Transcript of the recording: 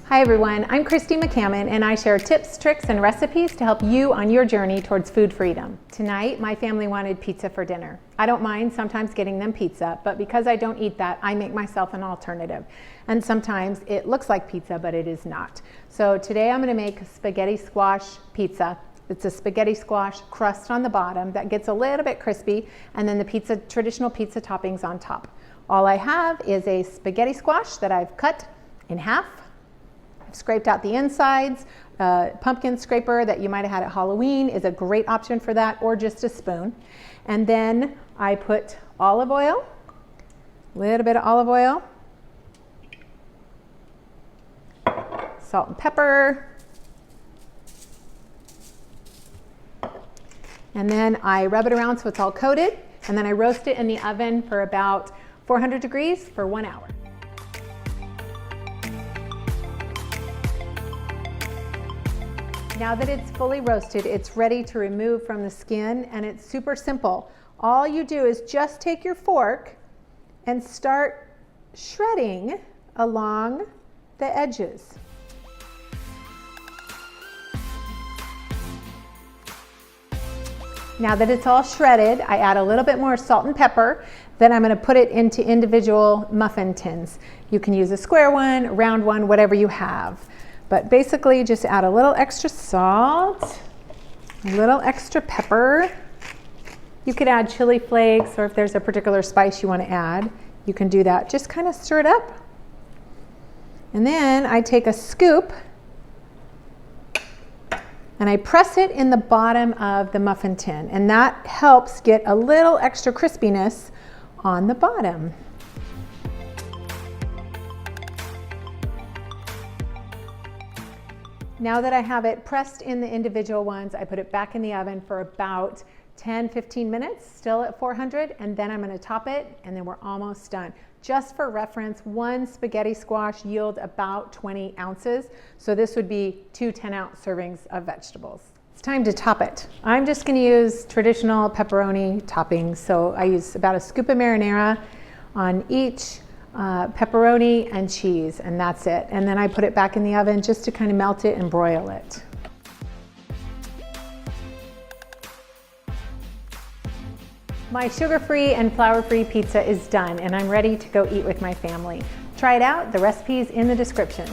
Hi everyone, I'm Christy McCammon and I share tips, tricks, and recipes to help you on your journey towards food freedom. Tonight, my family wanted pizza for dinner. I don't mind sometimes getting them pizza, but because I don't eat that, I make myself an alternative. And sometimes it looks like pizza, but it is not. So today I'm gonna make spaghetti squash pizza. It's a spaghetti squash crust on the bottom that gets a little bit crispy, and then the traditional pizza toppings on top. All I have is a spaghetti squash that I've cut in half. Scraped out the insides. Pumpkin scraper that you might have had at Halloween is a great option for that, or just a spoon. And then I put olive oil, a little bit of olive oil, salt and pepper, and then I rub it around so it's all coated, and then I roast it in the oven for about 400 degrees for 1 hour. Now that it's fully roasted, it's ready to remove from the skin, and it's super simple. All you do is just take your fork and start shredding along the edges. Now that it's all shredded, I add a little bit more salt and pepper. Then I'm going to put it into individual muffin tins. You can use a square one, a round one, whatever you have. But basically just add a little extra salt, a little extra pepper. You could add chili flakes, or if there's a particular spice you want to add, you can do that. Just kind of stir it up. And then I take a scoop and I press it in the bottom of the muffin tin, and that helps get a little extra crispiness on the bottom. Now that I have it pressed in the individual ones, I put it back in the oven for about 10-15 minutes, still at 400, and then I'm going to top it, and then we're almost done. Just for reference, one spaghetti squash yields about 20 ounces, so this would be 2 10-ounce servings of vegetables. It's time to top it. I'm just going to use traditional pepperoni toppings, so I use about a scoop of marinara on each pepperoni and cheese, and that's it. And then I put it back in the oven just to kind of melt it and broil it. My sugar-free and flour-free pizza is done, and I'm ready to go eat with my family. Try it out. The recipe's in the description.